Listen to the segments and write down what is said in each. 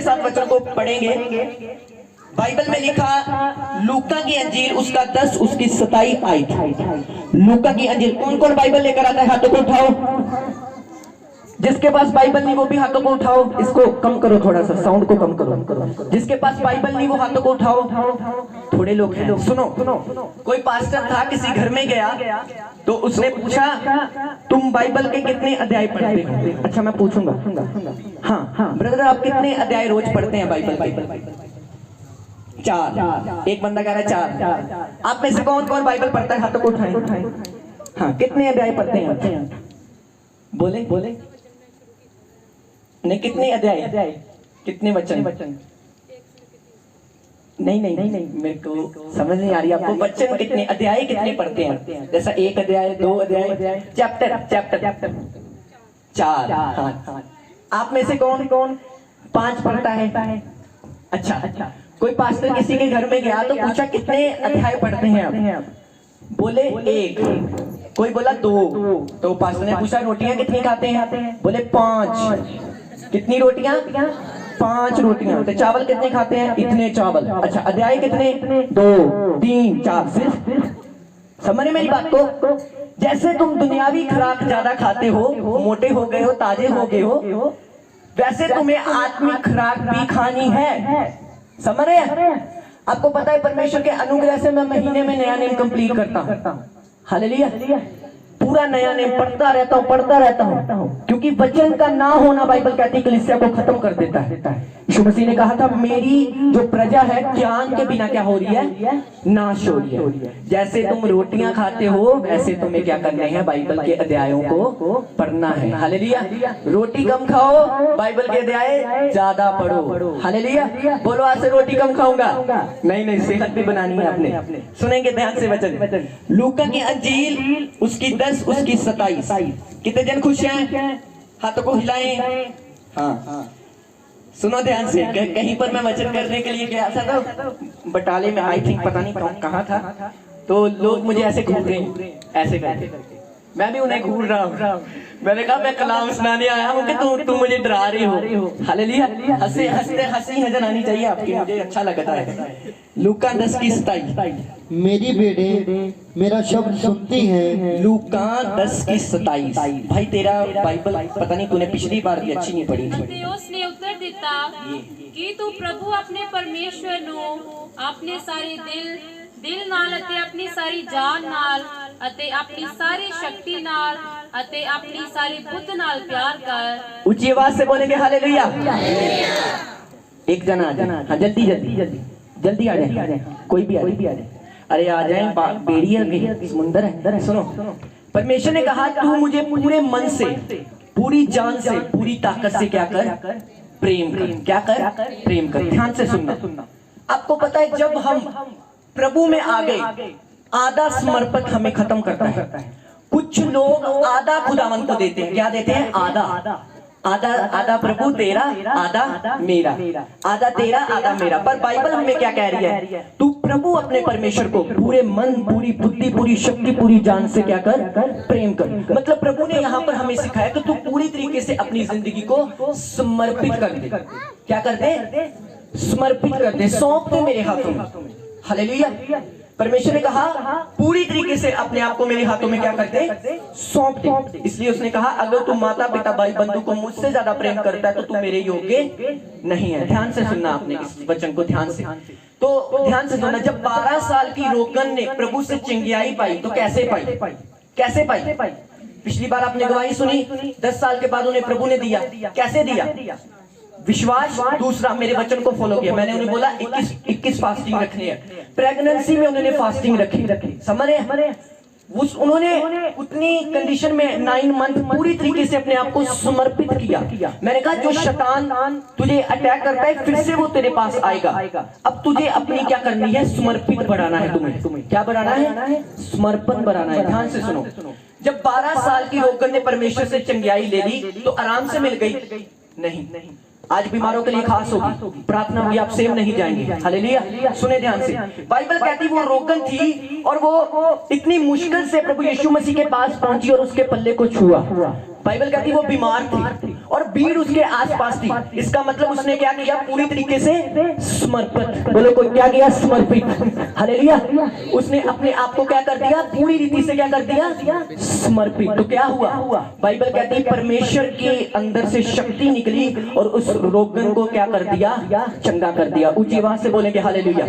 साथ वचन को पढ़ेंगे। बाइबल में लिखा लूका की अंजील उसका 10 उसकी 27 आयत। लूका की अंजील, कौन कौन बाइबल लेकर आता है हाथों को उठाओ। जिसके पास बाइबल नहीं वो भी हाथों को उठाओ। इसको कम करो, थोड़ा सा साउंड को कम करो। जिसके पास बाइबल नहीं वो हाथों को उठाओ। थोड़े लोग हैं। सुनो, कोई पास्टर था किसी घर में गया तो उसने पूछा तुम बाइबल के कितने अध्याय पढ़ते हो। अच्छा मैं पूछूंगा, हाँ ब्रदर आप कितने अध्याय रोज पढ़ते हैं बाइबल के। 4। एक बंदा कह रहा है 4। आप में से कौन कौन बाइबल पढ़ता है हाथों को उठाएं। हाँ कितने अध्याय पढ़ते हैं। बोले नहीं, कितने अध्याय, कितने वचन। नहीं मेरे को समझ नहीं आ रही आपको। वचन कितने, अध्याय कितने पढ़ते हैं। जैसा 1 अध्याय, 2 अध्याय, चैप्टर 4। हाँ आप में से कौन 5 पढ़ता है। अच्छा कोई पास्टर किसी के घर में गया तो पूछा कितने अध्याय पढ़ते हैं आप। बोले 1। कोई बोला 2। तो पास्टर ने पूछा रोटियां कितनी खाते हैं। बोले 5। कितनी रोटियां। 5 रोटियां। तो चावल कितने खाते हैं। इतने चावल। अच्छा अध्याय कितने। 2 3 4 सिर्फ। समझ मेरी बात को। जैसे तुम दुनियावी खुराक ज्यादा खाते हो, मोटे हो गए हो, ताजे हो गए हो, वैसे तुम्हें आत्मिक खुराक भी खानी है। समझ रहे हैं। आपको पता है परमेश्वर के अनुग्रह से मैं महीने में नया नेम कंप्लीट करता हूँ। हालेलुया। पूरा नया नेम पढ़ता रहता हूँ क्योंकि वचन का ना होना बाइबल कहती है कलीसिया को खत्म कर देता है। यीशु मसीह ने कहा था मेरी जो प्रजा है ज्ञान के बिना क्या हो रही है, नाश हो रही है। जैसे तुम रोटियां खाते हो वैसे तुम्हें क्या करना है, बाइबल के अध्यायों को पढ़ना है। हालेलुया। रोटी कम खाओ, बाइबल के अध्याय ज्यादा पढ़ो। हालेलुया। बोलो आज से रोटी कम खाऊंगा। नहीं सेहत भी बनानी है आपने। सुनेंगे ध्यान से वचन। लूका की अंजील उसकी 10 उसकी 27। कितने जन खुश हैं, हाथों को हिलाएं। हाँ सुनो ध्यान से। कहीं पर मैं वचन करने के लिए गया था तो बटाले में, आई थिंक पता नहीं कहाँ था, तो लोग मुझे ऐसे घूर रहे हैं, ऐसे करके। मैं भी उन्हें घूर रहा हूँ। मैंने कहा मैं कलाम सुनाने आया हूँ कि तुम मुझे डरा रही हो। हालेलुया। हंसी नजर आनी चाहिए आपकी, मुझे अच्छा लगता है। लूका 10 की 27। मेरी बेटे मेरा शब्द सुनती है। लूका 10 की 27। भाई तेरा बाइबल पता नहीं तूने पिछली बार भी अच्छी नहीं पढ़ी थी। उसने उत्तर दिता कि तू प्रभु अपने परमेश्वर नो अपने सारे दिल नाल अते अपनी सारी जान नाल अते अपनी सारी शक्ति नाल अते अपनी सारी बुद्ध नाल प्यार कर। ऊंची आवाज से बोलेंगे हालेलुया। एक जना आ जाए। हाँ जल्दी आ जाए। कोई भी आ जाए। अरे आ जाए, बेड़ी है, समुंदर है। सुनो परमेश्वर ने कहा तू मुझे पूरे मन से, पूरी जान से, पूरी ताकत से क्या कर, प्रेम कर। क्या कर, प्रेम कर। ध्यान से सुनना। आपको पता है जब हम प्रभु में आ गए, आधा समर्पण हमें खत्म करता है। कुछ लोग आधा खुदावन को देते हैं। क्या देते हैं, आधा प्रभु तेरा, आधा मेरा, आधा तेरा, आधा मेरा। पर बाइबल हमें क्या कह रही है, तू प्रभु अपने परमेश्वर को पूरे मन, पूरी बुद्धि, पूरी शक्ति, पूरी जान से क्या कर, प्रेम कर। मतलब प्रभु ने यहाँ पर हमें सिखाया कि तू पूरी तरीके से अपनी जिंदगी को समर्पित कर दे। क्या कर दे, समर्पित कर दे, सौंप दे मेरे हाथों में। हालेलुया। परमेश्वर ने कहा पूरी तरीके से अपने आप को मेरे हाथों में क्या करते, सौंप दे। इसलिए उसने कहा अगर तू माता पिता भाई बंधु को मुझसे ज्यादा प्रेम करता है तो तू मेरे योग्य नहीं है। ध्यान से सुनना आपने इस वचन को, ध्यान से। तो ध्यान से सुनना। जब 12 साल की रोगन ने प्रभु से चिंगाई पाई तो कैसे पाई। पिछली बार आपने गवाही सुनी, 10 साल के बाद उन्हें प्रभु ने दिया। कैसे दिया, विश्वास। दूसरा मेरे वचन को फॉलो किया। मैंने उन्हें बोला 21 फास्टिंग रखनी है। प्रेगनेंसी में उन्होंने फास्टिंग रखी। समझ रहे, उन्होंने उतनी कंडीशन में 9 मंथ पूरी तरीके से अपने आप को समर्पित किया। मैंने कहा जो शैतान तुझे अटैक करता है फिर से वो तेरे पास आएगा। अब तुझे अपनी क्या करनी है, समर्पित बढ़ाना है। तुम्हें क्या बढ़ाना है, समर्पण बढ़ाना है। ध्यान से सुनो। जब 12 साल की रोगन ने परमेश्वर से चंगियाई ले ली तो आराम से मिल गई नहीं। आज बीमारों के लिए खास होगी, प्रार्थना होगी, आप सेव नहीं जाएंगे। हालेलुया। सुने ध्यान से। बाइबल कहती वो रोगन थी और वो इतनी मुश्किल से प्रभु यीशु मसीह के पास पहुंची और उसके पल्ले को छुआ। बाइबल कहती है वो बीमार थी और भीड़ उसके आसपास थी। इसका मतलब उसने क्या किया, पूरी तरीके से समर्पित, बोलो कोई क्या किया, समर्पित। हालेलुया। उसने अपने आप को क्या कर दिया, पूरी रीति से क्या कर दिया, समर्पित। तो क्या हुआ, बाइबल कहती है परमेश्वर के अंदर से शक्ति निकली और उस रोगन को क्या कर दिया, चंगा कर दिया। ऊंची आवाज से बोलेंगे हालेलुया।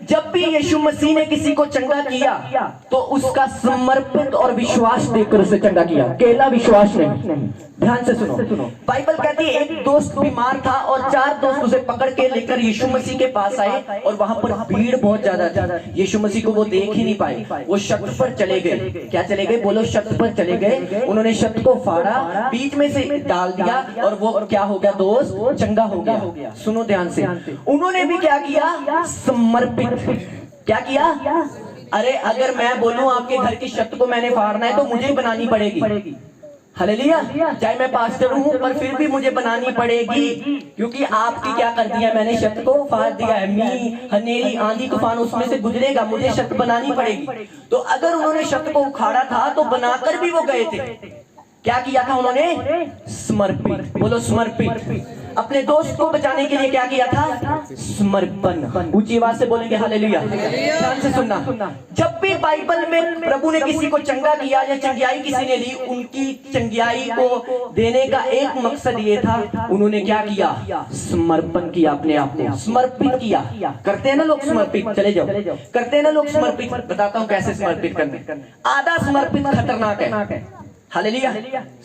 जब भी यीशु मसीह ने किसी को चंगा किया तो उसका समर्पित और विश्वास देकर उसे चंगा किया, अकेला विश्वास नहीं। ध्यान से सुनो, बाइबल कहती है एक दोस्त बीमार था और 4 दोस्त उसे पकड़ के लेकर यीशु मसीह के पास आए और वहां पर भीड़ बहुत ज्यादा थी। यीशु मसीह को वो देख ही नहीं पाए, वो छत पर चले गए। क्या चले गए, बोलो छत पर चले गए। उन्होंने छत को फाड़ा, बीच में से डाल दिया और वो क्या हो गया, दोस्त चंगा हो गया। सुनो ध्यान से, उन्होंने भी क्या किया, समर्पित। क्या किया, अरे अगर मैं बोलूं आपके घर की छत को मैंने फाड़ना है तो मुझे ही बनानी पड़ेगी। हालेलुया। चाहे मैं पास्टर हूं पर फिर भी मुझे बनानी पड़ेगी, क्योंकि आपकी क्या कर दिया, मैंने छत को फाड़ दिया है। मी हनेरी आंधी तूफान उसमें से गुजरेगा, मुझे छत बनानी पड़ेगी। तो अगर उन्होंने छत को उखाड़ा था तो बनाकर भी वो गए थे। क्या किया था उन्होंने, समर्पित। बोलो समर्पित। अपने दोस्त को बचाने के लिए क्या किया था, समर्पण। ऊंची आवाज से बोलेंगे हालेलुया। ध्यान से सुनना, जब भी बाइबल में प्रभु ने किसी को चंगा किया या चंगियाई किसी ने ली, उनकी चंगियाई को देने का एक मकसद ये था, उन्होंने क्या किया, समर्पण किया, अपने आप को समर्पित किया। करते हैं ना लोग समर्पित, चले जाओ, करते हैं ना लोग समर्पित। बताता हूँ कैसे समर्पित करते। आधा समर्पित खतरनाक है। हालेलुया।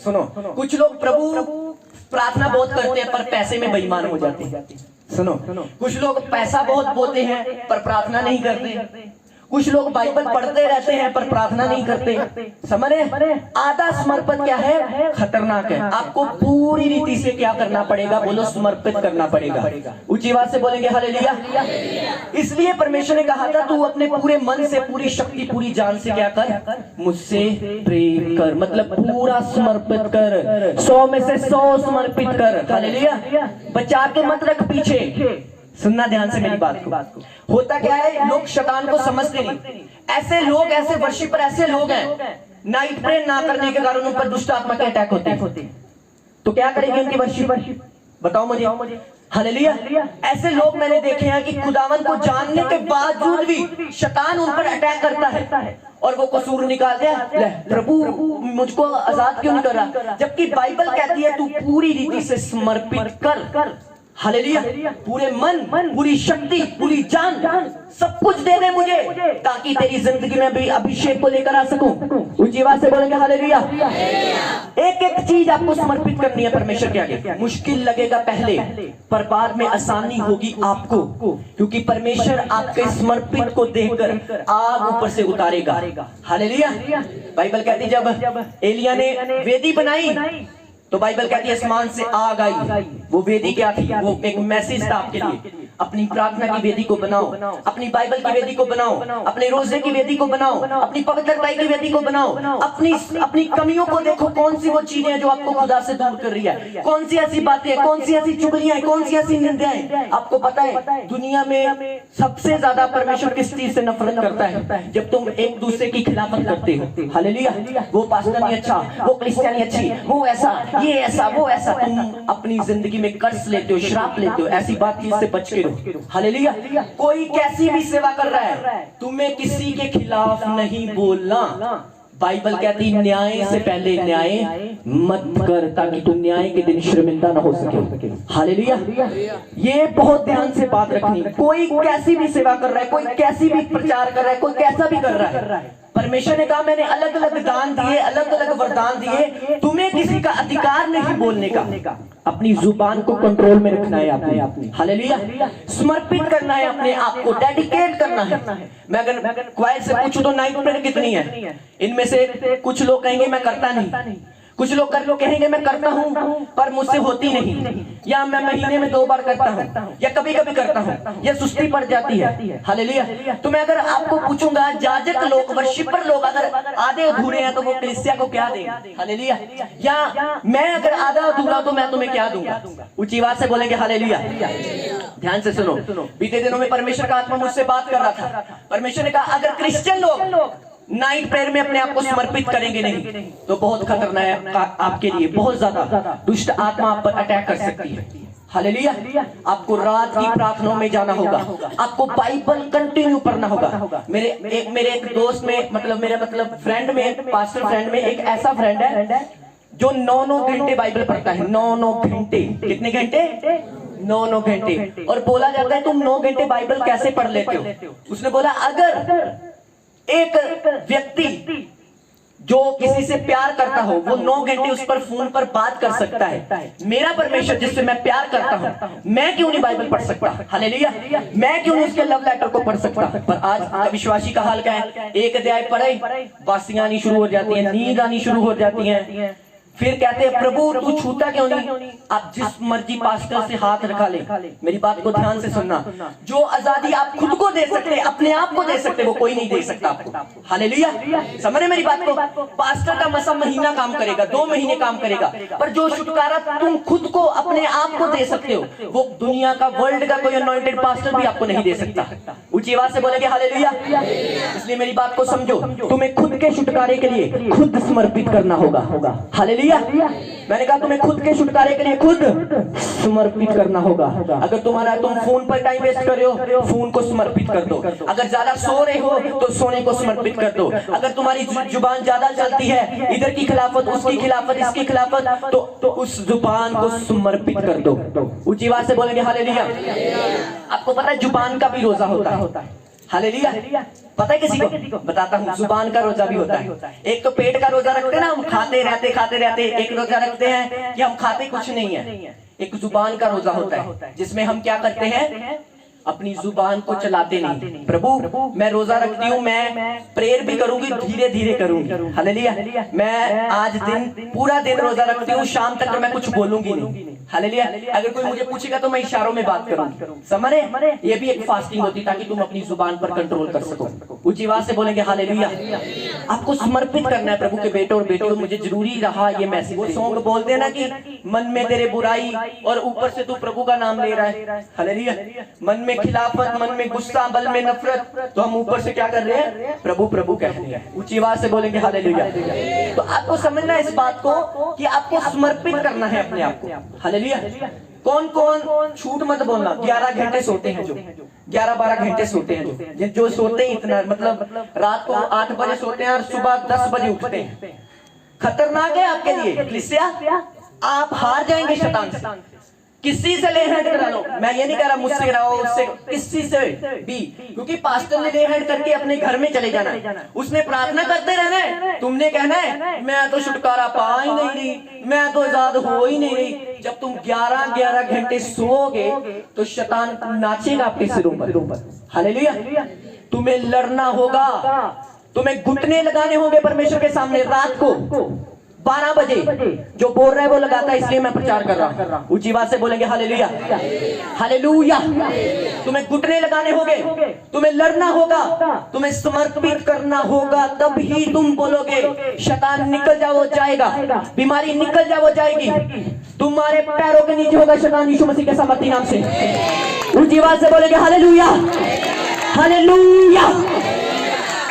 सुनो, कुछ लोग प्रभु प्रार्थना बहुत करते हैं पर पैसे में बेईमान हो जाते हैं। सुनो, कुछ लोग पैसा बहुत बोलते हैं पर प्रार्थना नहीं करते। कुछ लोग बाइबल पढ़ते रहते हैं पर प्रार्थना नहीं करते। समझ रहे? आधा समर्पण क्या है, खतरनाक है। आपको पूरी रीति से क्या करना पड़ेगा, बोलो समर्पित करना पड़ेगा। ऊंची आवाज से बोलेंगे हालेलुया। इसलिए परमेश्वर ने कहा था तू अपने पूरे मन से, पूरी शक्ति, पूरी जान से क्या कर, मुझसे प्रेम कर। मतलब पूरा समर्पित कर, 100 में से 100 समर्पित कर। हालेलुया। बचा के मत रख पीछे। सुनना ध्यान से मेरी बात को। होता क्या है, लोग शैतान को समझते नहीं। ऐसे लोग, ऐसे वर्शिपर, ऐसे लोग हैं, नाइट प्रे ना करने के कारण उन पर दुष्ट आत्मा के अटैक होते हैं। तो क्या करेंगे उनकी वर्शिप, बताओ मुझे। हालेलुया। ऐसे लोग मैंने देखे हैं कि खुदावन को जानने के बावजूद भी शैतान उन पर अटैक करता है और वो कसूर निकालते हैं, प्रभु मुझको आजाद क्यों नहीं कर रहा, जबकि बाइबल कहती है तू पूरी रीति से समर्पित कर। हालेलुया। पूरे मन, पूरी शक्ति, पूरी जान, सब कुछ दे दे मुझे, ताकि तेरी जिंदगी में भी अभिषेक को लेकर आ सकूं। ऊंची आवाज से बोलेंगे हालेलुया। एक एक चीज आपको समर्पित करनी है परमेश्वर के आगे। मुश्किल लगेगा पहले, पर बाद में आसानी होगी आपको, क्योंकि परमेश्वर आपके समर्पित को देखकर आग ऊपर से उतारेगा। हालेलुया। बाइबल कहती है जब एलिया ने वेदी बनाई तो बाइबल कहती है आसमान से आग आई। वो वेदी क्या थी, वो एक मैसेज था आपके लिए। अपनी प्रार्थना की वेदी को बनाओ, अपनी बाइबल की वेदी को बनाओ, अपने रोजे की वेदी को बनाओ, अपनी पवित्रता की वेदी को बनाओ। अपनी कमियों को देखो, कौन सी वो चीजें हैं जो आपको खुदा से दूर कर रही है, कौन सी ऐसी बातें, कौन सी ऐसी चुगलियां, कौन सी ऐसी निंदाएं। आपको पता है दुनिया में सबसे ज्यादा परमेश्वर किस चीज से नफरत करता है, जब तुम एक दूसरे की खिलाफत करते हो। हालेलुया। वो पास्टर नहीं अच्छा, वो क्रिश्चियनी अच्छी, वो ऐसा, ये ऐसा, वो ऐसा। तुम अपनी जिंदगी में कर्ज लेते हो, श्राप लेते हो। ऐसी बातचीत से बच के रहो। हालेलुया। कोई कैसी भी सेवा कर रहा है, तुम्हें किसी के खिलाफ नहीं बोलना। बाइबल कहती न्याय से पहले न्याय मत कर, ताकि तुम न्याय के दिन शर्मिंदा न हो सके। हालेलुया। ये बहुत ध्यान से बात रखनी। कोई कैसी भी सेवा कर रहा है, कोई कैसी भी प्रचार कर रहा है, कोई कैसा भी कर रहा है, परमेश्वर ने कहा मैंने अलग अलग दान दिए, अलग अलग वरदान दिए, तुम्हें किसी का अधिकार नहीं बोलने का। अपनी जुबान को कंट्रोल में रखना है आपने। हालेलुया। समर्पित करना है अपने आप को, डेडिकेट करना है। मैं अगर क्वाइल से पूछूं तो नाइट प्रेयर कितनी है, इनमें से कुछ लोग कहेंगे मैं करता नहीं, कुछ लोग कहेंगे मैं करता हूं पर मुझसे होती नहीं, या मैं महीने में 2 बार करता हूं, या कभी कभी करता हूं, या सुस्ती पड़ जाती है। हालेलुया। तो मैं अगर आपको पूछूंगा, याजक लोग, वर्शिपर लोग अगर आधे अधूरे हैं तो वो कलीसिया को क्या देंगे? हालेलुया। या मैं अगर आधा अधूरा तो मैं तुम्हें क्या दूंगा? ऊंची आवाज से बोलेंगे हालेलुया। ध्यान से सुनो, बीते दिनों में परमेश्वर का आत्मा मुझसे बात कर रहा था। परमेश्वर ने कहा अगर क्रिश्चियन लोग नाइट प्रेयर में अपने आप को समर्पित करेंगे नहीं तो बहुत खतरनाक है आपके लिए, बहुत ज्यादा दुष्ट आत्मा आप पर अटैक कर सकती है। हालेलुया। आपको रात की प्रार्थनाओं में जाना होगा, आपको बाइबल कंटिन्यू पढ़ना होगा। मेरे एक दोस्त में मतलब फ्रेंड में, पास्टर फ्रेंड में एक ऐसा फ्रेंड है जो 9-9 घंटे बाइबल पढ़ता है। 9-9 घंटे। कितने घंटे? 9-9 घंटे। और बोला जाता है तुम 9 घंटे बाइबल कैसे पढ़ लेते हो? उसने बोला अगर एक व्यक्ति जो किसी से प्यार करता हो वो 9 घंटे उस पर फोन पर बात कर सकता है, मेरा परमेश्वर जिससे मैं प्यार करता हूं, मैं क्यों नहीं बाइबल पढ़ सकता? हालेलुया। मैं क्यों नहीं उसके लव लेटर को पढ़ सकता? पर आज विश्वासी का हाल क्या है? एक अध्याय पढ़े, बासियां आनी शुरू हो जाती है, नींद आनी शुरू हो जाती है, फिर कहते हैं प्रभु तू छूता क्यों नहीं? आप जिस मर्जी पास्टर से हाथ रखा ले, मेरी बात को ध्यान से सुनना, जो आजादी आप खुद को दे सकते, अपने आप को दे सकते, वो कोई नहीं दे सकता आपको। हालेलुया। समझ रहे मेरी बात को? पास्टर का मसा महीना काम करेगा, 2 महीने काम करेगा, पर जो छुटकारा तुम खुद को अपने आप को दे सकते हो वो दुनिया का, वर्ल्ड का कोई अनॉइंटेड पास्टर भी आपको नहीं दे सकता। ऊंची आवाज से बोलेंगे हालेलुया। इसलिए मेरी बात को समझो, तुम्हें खुद के छुटकारे के लिए खुद समर्पित करना होगा। हालेलुया। मैंने कहा तुम्हें खुद के छुटकारे के लिए खुद समर्पित करना होगा। अगर तुम फोन पर टाइम वेस्ट कर रहे हो, फोन को समर्पित कर दो। अगर ज्यादा सो रहे हो तो सोने को समर्पित कर दो। अगर तुम्हारी जुबान ज्यादा चलती है, इधर की खिलाफत, उसकी खिलाफत, इसकी खिलाफत, तो उस जुबान को समर्पित कर दो। ऊंची आवाज से बोलेंगे हालेलुया। आपको पता है जुबान का भी रोजा होता है। हालेलुया। पता है किसी को? बताता हूँ। जुबान का रोजा भी होता है। एक तो पेट का रोजा रखते हैं ना, हम खाते रहते। एक रोजा रखते हैं कि हम खाते कुछ नहीं है। एक जुबान का रोजा होता है जिसमें हम क्या करते हैं? अपनी जुबान को चलाते नहीं। प्रभु मैं रोजा रखती हूँ, मैं प्रेयर भी करूंगी, धीरे धीरे करूंगी। हालेलुया। मैं आज पूरा दिन रोजा रखती हूँ, शाम तक तो मैं कुछ बोलूंगी नहीं। हालेलुया। अगर कोई मुझे पूछेगा तो मैं इशारों में बात करूंगी। समझ रहे? ये भी एक फास्टिंग होती ताकि तुम अपनी जुबान पर कंट्रोल कर सको। ऊंची आवाज से बोलेंगे हालेलुया। आपको समर्पित करना है प्रभु के बेटे और बेटियों। मुझे जरूरी रहा ये मैसेज। वो सॉन्ग बोलते हैं ना कि मन में तेरे बुराई और ऊपर से तू प्रभु का नाम ले रहा है। हालेलुया। मन में खिलाफत, मन में गुस्सा, बल में नफरत, तो हम ऊपर से क्या कर रहे हैं? प्रभु प्रभु कह रहे हैं। ऊंची आवाज से बोलेंगे हालेलुया। तो आपको समझना है इस बात को कि आपको समर्पित करना है अपने आप को। हालेलुया। कौन झूठ मत बोलना। 11 घंटे सोते हैं, जो 11-12 घंटे सोते हैं, जो सोते हैं इतना, मतलब रात को 8 बजे सोते हैं और सुबह 10 बजे उठते हैं। खतरनाक है आपके लिए। कलीसिया आप हार जाएंगे शैतान से। किसी से ले हैंड करा लो। मैं ये नहीं कह रहा मुझसे कराओ, उससे, किसी से भी, क्योंकि पास्टर ने ले हैंड करके अपने घर में चले जाना है। उसने प्रार्थना करते रहना है, तुमने कहना है मैं तो छुटकारा पा ही नहीं रही, मैं तो आजाद हो ही नहीं रही। जब तुम 11-11 घंटे सोओगे तो शैतान नाचेगा आपके सिरों पर। हालेलुया। तुम्हें लड़ना होगा, तुम्हें घुटने लगाने होंगे परमेश्वर के सामने। रात को 12 बजे जो बोल रहा है वो लगाता है, इसलिए मैं प्रचार कर रहा हूं। ऊंची आवाज से बोलेंगे हालेलुया। हालेलुया। तुम्हें घुटने लगाने होंगे, तुम्हें लड़ना होगा, तुम्हें समर्पित करना होगा, तब ही तुम बोलोगे शैतान निकल जाओ जाएगा, बीमारी निकल जाओ जाएगी, तुम्हारे पैरों के नीचे होगा शैतान यीशु मसीह के सामर्थी नाम से। ऊंची आवाज से बोलेंगे हालेलुया। हालेलुया।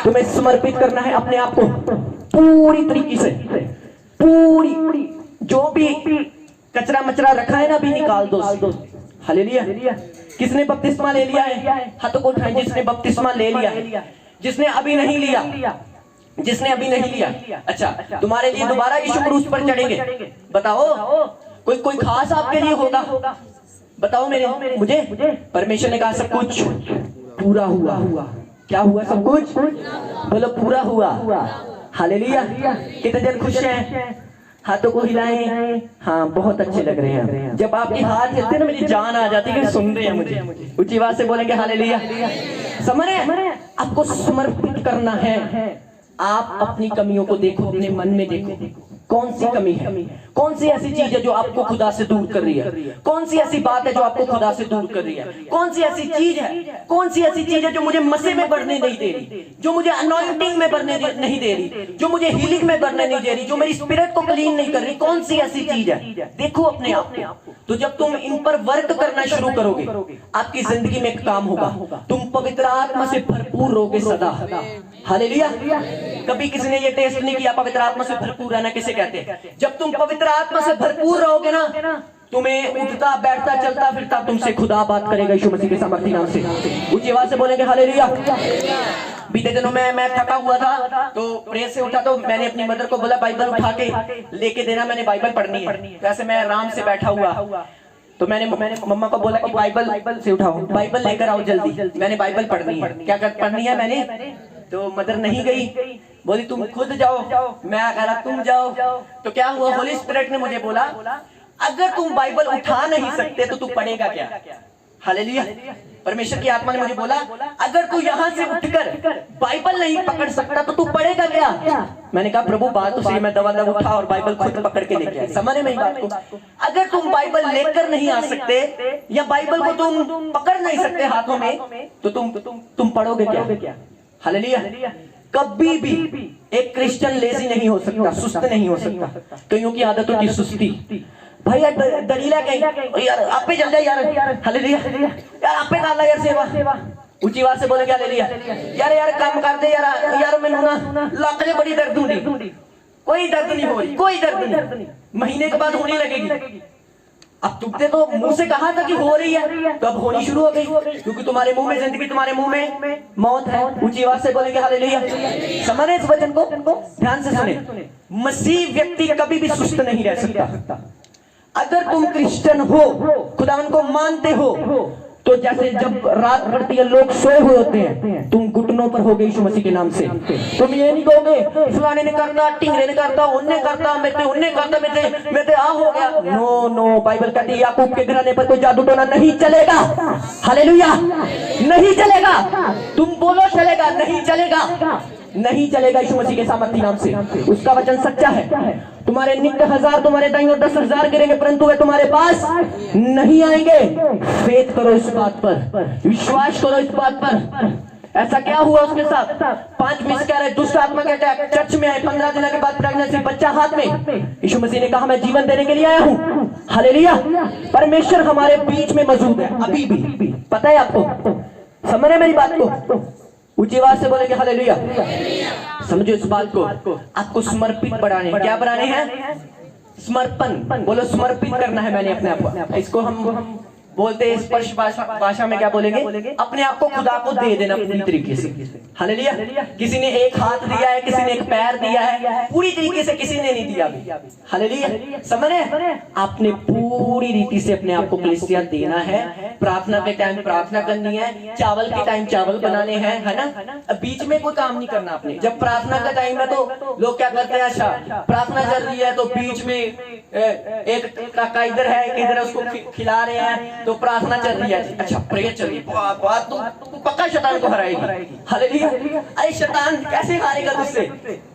तुम्हें समर्पित करना है अपने आप को पूरी तरीके से। पूरी जो भी कचरा मचरा रखा है ना, भी निकाल दो। हालेलुया। किसने बपतिस्मा ले लिया है? हाथों को उठाएं जिसने बपतिस्मा ले लिया है। जिसने अभी नहीं लिया, जिसने अभी नहीं लिया, अच्छा तुम्हारे लिए दोबारा यीशु क्रूस पर चढ़ेंगे। बताओ कोई खास आपके लिए होगा? बताओ मुझे। परमेश्वर ने कहा सब कुछ पूरा हुआ। क्या हुआ? सब कुछ बोलो पूरा हुआ। हालेलुया। कितने जन खुश हैं? हाथों को हिलाएं। हाँ, बहुत अच्छे लग रहे हैं। जब आपके हाथ हिलते हैं ना, मेरी जान आ जाती है कि सुन रहे हैं मुझे। ऊंची आवाज से बोलेंगे हालेलुया। समझ रहे? आपको समर्पित करना है। आप अपनी कमियों को देखो, अपने मन में देखो, कौन सी कमी है, कौन सी ऐसी चीज है जो आपको खुदा से दूर कर रही है? कौन सी ऐसी बात है जो आपको खुदा से दूर कर रही है? कौन सी ऐसी चीज है, कौन सी ऐसी चीज है जो मुझे मसीह में बढ़ने नहीं दे रही, जो मुझे अनॉइंटिंग में बढ़ने नहीं दे रही, जो मुझे हीलिंग में बढ़ने नहीं दे रही, जो मेरी स्पिरिट को क्लीन नहीं कर रही? कौन सी ऐसी चीज है? देखो अपने आप को। तो जब तुम इन पर वर्क करना शुरू करोगे, आपकी जिंदगी में एक काम होगा, तुम पवित्र आत्मा से भरपूर रहोगे सदा। हालेलुया। कभी किसी ने ये टेस्ट नहीं किया पवित्र आत्मा से भरपूर रहना किसे कहते हैं? जब तुम पवित्र आत्मा से भरपूर रहोगे ना, तुम्हें उठता बैठता चलता फिरता तुमसे खुदा बात करेगा यीशु मसीह के सामर्थी नाम से। ऊंची आवाज से बोलेंगे हालेलुया। बीते दिनों में मैं थका हुआ था, तो प्रेयर से उठा तो मैंने अपनी मदर को बोला बाइबल उठा के लेके देना, मैंने बाइबल पढ़नी है। वैसे मैं आराम से बैठा हुआ, तो मैंने मम्मा को बोला कि बाइबल से उठाओ, बाइबल लेकर आओ जल्दी, मैंने बाइबल पढ़नी है। क्या पढ़नी है मैंने? तो मदर नहीं गई, बोली तुम खुद जाओ। मैं कह रहा तुम जाओ। तो क्या हुआ, होली स्पिरिट ने मुझे बोला अगर तुम बाइबल उठा नहीं सकते तो तू पढ़ेगा क्या? हालेलुया। परमेश्वर की आत्मा ने मुझे बोला अगर तू यहाँ से उठकर बाइबल नहीं पकड़ सकता तो तू पढ़ेगा क्या? मैंने कहा प्रभु बात तो सही, मैं दवा उठा और बाइबल खुद पकड़ के लेके आया। समझ में बात को? अगर तुम बाइबल लेकर नहीं आ सकते या बाइबल को तुम पकड़ नहीं सकते हाथों में, तो तुम पढ़ोगे क्या? हालेलुया। कभी भी एक क्रिश्चियन लेजी नहीं हो सकता, सुस्त नहीं हो सकता। कईयों की आदत होती सुस्ती। भाई यार दलीला कहीं यार आप पे चल जाए यार, हालेलुया यार आप पे डाला यार सेवा। ऊंची आवाज से बोलेंगे हालेलुया। यार काम कर दे यार मैंने ना लाख से बड़ी दर्द होगी, कोई दर्द नहीं हो रही, कोई दर्द नहीं, महीने के बाद होने लगेगी। अब तुमने तो मुंह से कहा था कि हो रही है, तो अब होनी शुरू हो गई, क्योंकि तुम्हारे मुंह में जिंदगी, तुम्हारे मुंह में मौत है। ऊंची आवाज से बोलेंगे हालेलुया। समझे इस वचन को? ध्यान से सुने। मसीह व्यक्ति कभी भी सुस्त नहीं रह सकता। अगर तुम क्रिश्चियन हो, खुदावन को मानते हो, तो जैसे जब रात पड़ती है लोग सोए हुए होते हैं, तुम घुटनों पर हो गए यीशु मसीह के नाम से। तुम ये नहीं कहोगे फलाने ने करता, टिंगरे ने करता, उनने करता, उनने करता, मैं आ हो गया। नो, बाइबल कहती है याकूब के घराने पर कोई जादू टोना नहीं चलेगा। हालेलुया। नहीं चलेगा। तुम बोलो चलेगा, नहीं चलेगा, नहीं चलेगा यीशु मसीह के सामर्थी नाम से। उसका वचन सच्चा है। तुम्हारे नित्य 1000 तुम्हारे दाईं ओर 10,000 गिरेंगे, परंतु वे तुम्हारे पास नहीं आएंगे। फेथ करो इस बात पर, विश्वास करो इस बात पर। ऐसा क्या हुआ उसके साथ? 5 मिस कह रहे दुष्ट आत्मा के अटैक, चर्च में आए, 15 दिन के बाद प्रेगनेंसी, बच्चा हाथ में। यीशु मसीह ने कहा मैं जीवन देने के लिए आया हूँ। हालेलुया। परमेश्वर हमारे बीच में मौजूद है अभी भी। पता है आपको? समझ रहे मेरी बात को? ऊंची आवाज से बोलेंगे हालेलुया। समझो इस बात को। आपको समर्पित बढ़ाने, क्या बढ़ाने हैं? समर्पण। बोलो समर्पित करना है मैंने अपने आप को। इसको हम बोलते हैं स्पर्श भाषा में क्या बोलेंगे? अपने आप को खुदा को दे देना पूरी तरीके से। हालेलुया। किसी ने एक हाथ दिया है, किसी ने एक पैर दिया है, पूरी तरीके से किसी ने नहीं दिया। हालेलुया। समझ रहे? आपने पूरी रीति से अपने आप को कलीसिया देना है। प्रार्थना के टाइम प्रार्थना करनी है, चावल के टाइम चावल बनाने हैं, है ना? बीच में कोई काम नहीं करना आपने। जब प्रार्थना का टाइम है तो लोग क्या करते हैं, अच्छा प्रार्थना चल रही है तो बीच में एक काका इधर है, एक इधर, उसको खिला रहे हैं, तो प्रार्थना चल रही है, अच्छा प्रेयर चल रही है, बात तो पक्का शैतान को हराएगी। हालेलुया। अरे शैतान कैसे हारेगा तुझसे?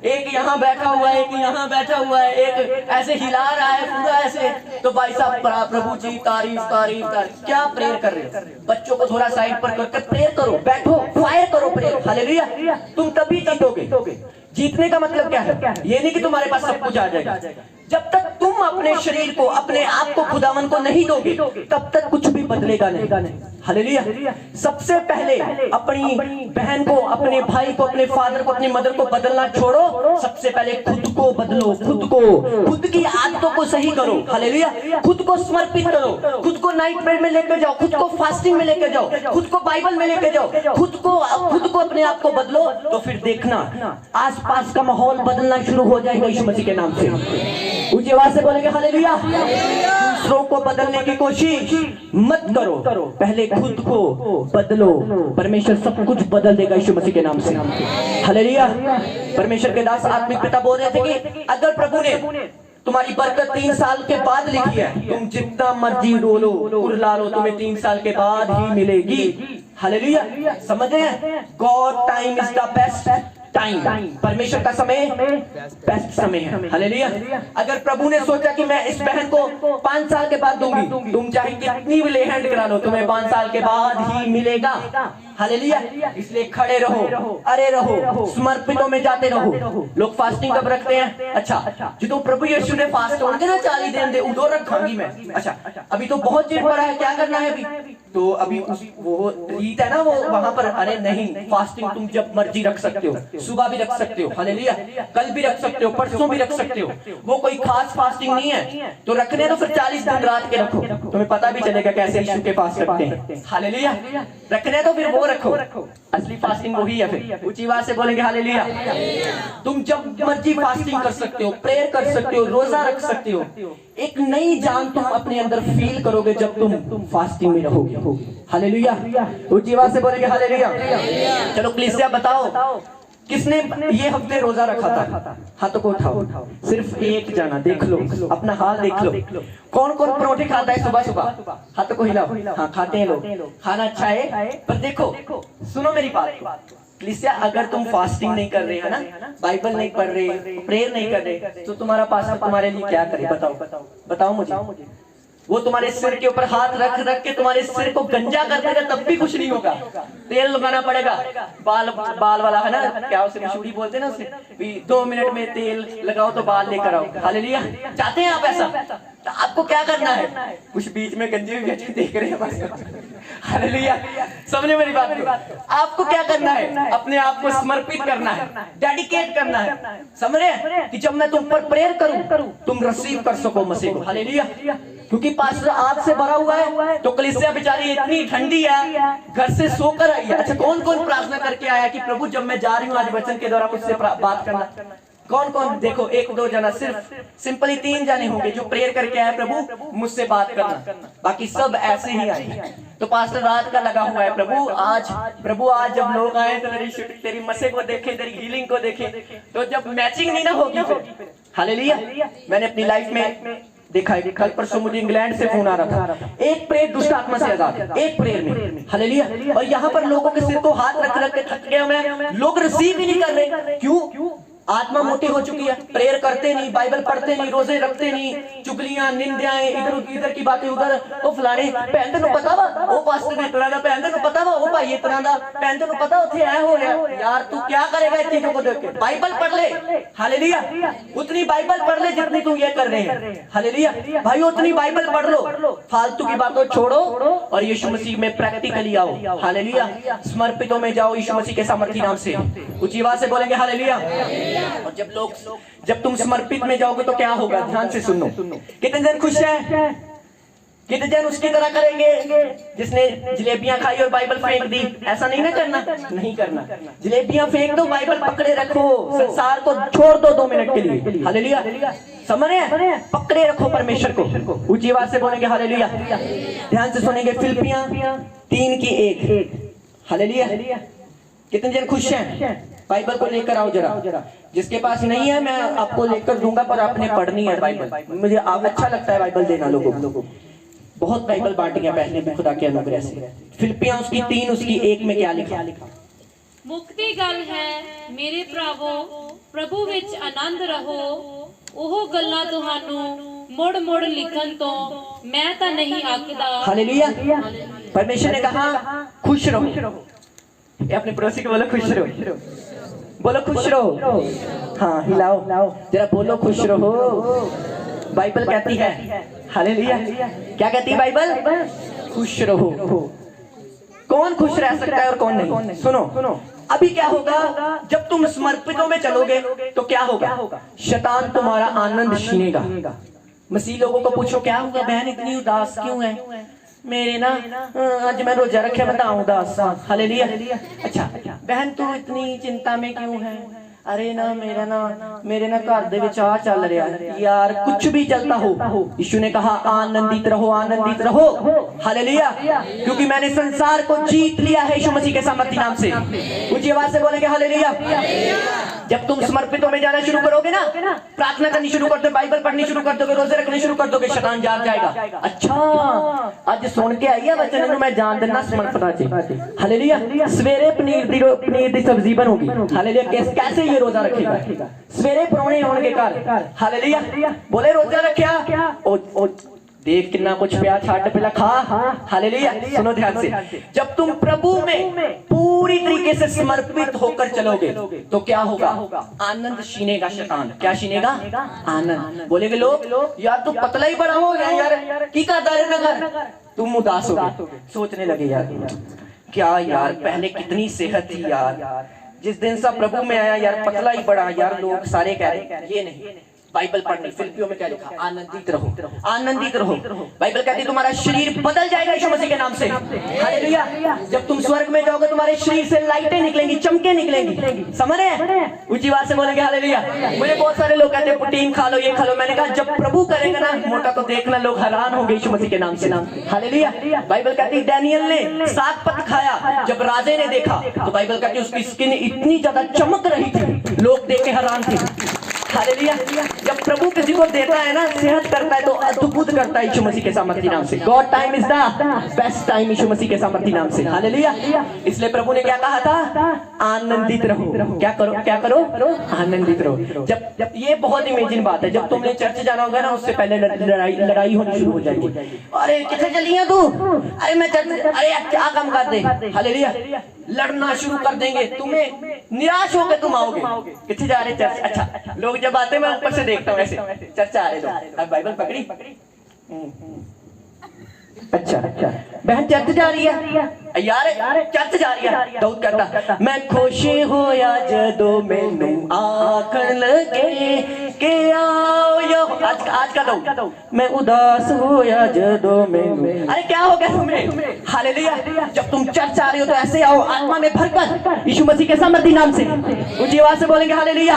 एक यहाँ बैठा हुआ है, एक यहाँ बैठा हुआ है, एक ऐसे हिला रहा है पूरा ऐसे, तो भाई साहब प्रभु जी तारीफ तारीफ तारीफ। क्या प्रेयर कर रहे हो? बच्चों को थोड़ा साइड पर करके प्रेयर करो, बैठो, फायर करो प्रेयर। हालेलुया। तुम तभी जीतोगे। जीतने का मतलब क्या है? ये नहीं कि तुम्हारे पास सब कुछ आ जाएगा। जब तक तुम अपने शरीर को, अपने आप को खुदावन को नहीं दोगे, तब तक कुछ भी बदलेगा नहीं। हालेलुया। सबसे पहले अपनी बहन को, अपने भाई को, अपने फादर को, अपनी मदर को बदलना छोड़ो। सबसे पहले खुद को बदलो, खुद की आदतों को सही करो। हालेलुया। खुद को समर्पित करो, खुद को नाइट प्रेयर में लेकर जाओ, खुद को फास्टिंग में लेकर जाओ, खुद को बाइबल में लेकर जाओ, खुद को अपने आप को बदलो। तो फिर देखना आसपास का माहौल बदलना शुरू हो जाएगा यीशु मसीह के नाम से। ऊंची आवाज से बोलेंगे हालेलुया। दूसरों को बदलने की कोशिश मत करो, पहले खुद को बदलो। परमेश्वर सब कुछ बदल देगा यीशु मसीह के नाम से। हालेलुया। परमेश्वर के दास आत्मिक पिता बोल रहे थे कि अगर प्रभु ने तुम्हारी बरकत 3 साल के बाद लिखी है, तुम जितना मर्जी डोलो उड़ला लो, तुम्हें 3 साल के बाद ही मिलेगी। हालेलुया। समझ रहे हैं? God time is the best time, परमेश्वर का समय बेस्ट समय है। हालेलुया। अगर प्रभु ने सोचा कि मैं इस बहन को 5 साल के बाद दूंगी, तुम चाहे कितनी भी ले हैंड करा लो, तुम्हें 5 साल के बाद ही मिलेगा। हालेलुया। इसलिए खड़े रहो, अरे रहो, समर्पितों में जाते रहो। लोग फास्टिंग कब रखते हैं? अच्छा, जो प्रभु यीशु ने फास्ट होंगे ना 40 दिन दे उधो रखांगी मैं। अच्छा, अभी तो बहुत चिर पड़ा है, क्या करना है अभी? तो अभी वो रीत है ना वो वहां पर, अरे नहीं, फास्टिंग तुम जब मर्जी रख सकते हो, सुबह भी रख सकते हो। हालेलुया। कल भी रख सकते हो, परसों भी रख सकते हो। वो कोई खास फास्टिंग नहीं है। तो रखने तो फिर 40 दिन रात के रखो, तुम्हें पता भी चलेगा कैसे यीशु के फास्ट रखते हैं। हालेलुया। रखने तो फिर वो रखो, असली फास्टिंग वही है। फिर ऊंची आवाज से बोलेंगे हालेलुया। तुम जब मर्जी फास्टिंग कर सकते हो, प्रेयर कर सकते हो, रोजा रख सकते हो। एक नई जान तुम अपने अंदर फील करोगे जब तुम फास्टिंग में रहोगे। हालेलुया। ऊंची आवाज से बोलेंगे हालेलुया। चलो कलीसिया बताओ, किसने ये हफ्ते रोजा रखा था? हाथों को उठाओ। सिर्फ एक जना, देख लो अपना हाल, देख लो कौन कौन परोठे खाता है सुबह सुबह? हाथों को हिलाओ। हाँ, खाते हैं लोग, खाना अच्छा है। पर देखो, सुनो मेरी बात, कलीसिया अगर तुम फास्टिंग नहीं कर रहे है ना, बाइबल नहीं पढ़ रहे, प्रेयर नहीं कर रहे, तो तुम्हारा पास्टर तुम्हारे लिए क्या करे? बताओ मुझे। वो तुम्हारे सिर के ऊपर हाथ रख रख के तुम्हारे सिर को गंजा कर देगा, तब भी कुछ नहीं होगा। तेल लगाना पड़ेगा, बाल वाला है ना, क्या उसे मशहूरी बोलते हैं ना, उसे 2 मिनट में तेल लगाओ तो बाल लेकर आओ। हालेलुया। चाहते हैं आप ऐसा? तो आपको क्या करना है? कुछ बीच में गंजे भी देख रहे हैं। हालेलुया। समझे मेरी बात को? आपको क्या करना है? अपने आप को समर्पित करना है, डेडिकेट करना है। समझ रहे कि जब मैं तुम पर प्रेयर करूं, तुम रिसीव कर सको मसीह को। हालेलुया। क्योंकि पास्टर आग से भरा हुआ है, तो कलीसिया बेचारी इतनी ठंडी है, घर से सोकर आई है। अच्छा, कौन कौन प्रार्थना करके आया कि प्रभु जब मैं जा रही हूँ आज वचन के द्वारा मुझसे बात करना? कौन? देखो, 1-2 जना, सिर्फ सिंपली 3 जने होंगे जो प्रेयर करके आए, प्रभु मुझसे बात करना। बाकी सब ऐसे ही आए। तो पास्टर रात का लगा हुआ है, प्रभु आज जब लोग आए तो तेरी मसे को देखे, तेरी हीलिंग को देखे। तो जब मैचिंग नहीं ना होगी फिर। हालेलुया। मैंने अपनी लाइफ में देखा है, कल परसों मुझे इंग्लैंड से फोन आ रहा था, एक प्रेयर दुष्ट आत्मा से लगा, एक प्रेयर में। हालेलुया। और यहाँ पर लोगों के सिर को हाथ रख रख के थक गया मैं, लोग रिसीव ही नहीं कर रहे। क्यों? आत्मा मोटी हो चुकी है, प्रेयर करते नहीं, बाइबल पढ़ते नहीं, रोजे रखते नहीं, चुगलियां, निंदाएं, इधर की बातें उधर। वो फलाने भैन तेन पता वा, वो पास्टर ने इतना दा, भैन तेन पता वा, वो भाई इतना दा, भैन तेन पता उथे ऐ हो रहा। यार तू क्या करेगा इन चीजों को देख के? बाइबल पढ़ ले। हालेलुया। उतनी बाइबल पढ़ ले जितनी तुम ये कर रहे हैं। हालेलुया। भाई उतनी बाइबल पढ़ लो, फालतू की बातों छोड़ो और यीशु मसीह में प्रैक्टिकली आओ। हालेलुया। समर्पितों में जाओ यीशु मसीह के सामर्थी नाम से। ऊंची आवाज से बोलेंगे हालेलुया। और जब तुम समर्पित में जाओगे तो क्या होगा? ध्यान से सुनो। कितने जन खुश हैं? कितने जन उसकी तरह करेंगे जिसने जलेबियां खाई और बाइबल फेंक दी? ऐसा नहीं ना करना, नहीं करना। जलेबियां फेंक दो, बाइबल पकड़े रखो, संसार को छोड़ दो 2 मिनट के लिए। हालेलुया। समझ रहे हैं? पकड़े रखो परमेश्वर को। ऊंची आवाज से बोलेंगे हालेलुया। ध्यान से सुनेंगे, फिलिपियां 3:1। हालेलुया। कितने जन खुश हैं? बाइबल को लेकर आओ जरा। जिसके पास नहीं है मैं आपको लेकर दूंगा, पर आपने पढ़नी है बाइबल। मुझे अच्छा लगता है बाइबल देना लोगों को। बहुत बाइबल बांटी है पहले भी खुदा के अनुग्रह से। फिलिपियां उसकी 3 उसकी 1 में क्या लिखा? मुक्ति गल है मेरे प्रभु विच आनंद रहो। ਉਹ ਗੱਲਾਂ ਤੁਹਾਨੂੰ ਮੁੜ लिखन तो मैं तो नहीं आखदा। हालेलुया। परमेश्वर ने कहा खुश रहो। अपने पड़ोसी को बोलो खुश रहो, बोलो खुश रहो। हाँ, हिलाओ जरा, बोलो खुश रहो। बाइबल कहती है हालेलुया। क्या कहती है बाइबल? खुश रहो। कौन खुश रह सकता है और कौन नहीं? सुनो, अभी क्या होगा जब तुम समर्पितों में चलोगे तो क्या होगा? शैतान तुम्हारा आनंद छीनेगा। मसीह लोगों को पूछो क्या होगा, बहन इतनी उदास क्यों है? मेरे ना आज मैं रोजा रखे बता उदास। हालेलुया। अच्छा बहन तू इतनी चिंता में क्यों है? अरे ना मेरे ना घर दे विच आ चल रहा है। यार कुछ भी चलता हो, यीशु ने कहा आनंदित रहो। हालेलुया। क्योंकि मैंने संसार को जीत लिया है यीशु मसीह के सामर्थी नाम से। ऊंची आवाज से बोलेंगे हालेलुया। जब तुम समर्पितों में जाना शुरू करोगे ना, प्रार्थना करनी शुरू कर दो, बाइबल पढ़नी शुरू कर दोगे, रोजे रखने शुरू कर दोगे, शैतान जाग जाएगा। अच्छा आज सुन के आई है वचन ਨੂੰ मैं जान देना समर्पणा चाहिए। हालेलुया। सवेरे पनीर दी सब्जी बनोगी। हालेलुया। कैसे ये रोजा रखेगा? सवेरे परौने होंगे घर। हालेलुया। बोले रोजा रखा ओ देख कितना कुछ प्याज छाट पिला खा। हालेलुया। सुनो ध्यान से, जब तुम प्रभु में पूरी तरीके से समर्पित होकर चलोगे तो क्या होगा? आनंद छीनेगा शैतान। क्या छीनेगा? आनंद। बोलेगे लोग यार तू पतला ही बड़ा हो गया यार, की करता रे नगर, तुम उदास हो गए, सोचने लगे यार क्या यार पहले कितनी सेहत थी यार, जिस दिन से प्रभु में आया यार पतला ही बड़ा यार, लोग सारे कह रहे ये नहीं। बाइबल पढ़नी, फिलिपियों में क्या लिखा? आनंदित रहो, आनंदित रहो। बाइबल कहती है तुम्हारा शरीर बदल जाएगा यीशु मसीह के नाम से। हालेलुया। जब तुम स्वर्ग में जाओगे तुम्हारे शरीर से लाइटें निकलेंगी, चमके निकलेंगी। समझ रहे? ऊंची आवाज से बोलेंगे हालेलुया। मुझे बहुत सारे लोग कहते हैं प्रोटीन खा लो, ये खा लो। मैंने कहा जब प्रभु करेगा ना मोटा तो देखना लोग हैरान होंगे यीशु मसीह के नाम से। हालेलुया। बाइबल कहती है डैनियल ने साग पत्त खाया, जब राजे ने देखा तो बाइबल कहती है उसकी स्किन इतनी ज्यादा चमक रही थी, लोग देख के हैरान थे। हालेलुया। जब प्रभु किसी को देता है ना, सेहत करता है तो अद्भुत करता है यीशु मसीह के सामर्थी नाम से। God time is the best time Yeshu Masih के सामर्थी नाम से। हालेलुया। इसलिए प्रभु ने क्या कहा था? आनंदित रहो। क्या करो? क्या करो? आनंदित रहो। जब ये बहुत इमेजिन बात है, जब तुमने चर्च जाना होगा ना उससे पहले लड़ाई होनी शुरू हो जाएगी। अरे कितने चली है तू? अरे मैं चर्च, अरे क्या काम कर दे। हालेलुया। लड़ना शुरू कर देंगे, तुम्हें निराश होकर तुम आओगे। कितने जा रहे चर्च? अच्छा लोग जब आते मैं ऊपर से देखता हूँ ऐसे चर्चा आ रहे लोग। अब बाइबल पकड़ी। अच्छा बहन चर्च जा रही है यार, चर्च जा रही है। दाऊद कहता मैं खुश होया जदों मैनू आखण लगे के आओ यो। आज का दाऊद, मैं उदास होया जदों मैनू। अरे क्या हो गया तुम्हें? हालेलुया। जब तुम चर्च आ रहे हो तो ऐसे आओ आत्मा में भरकर यीशु मसीह के सामर्थी नाम से। ऊंची आवाज से बोलेंगे हालेलुया,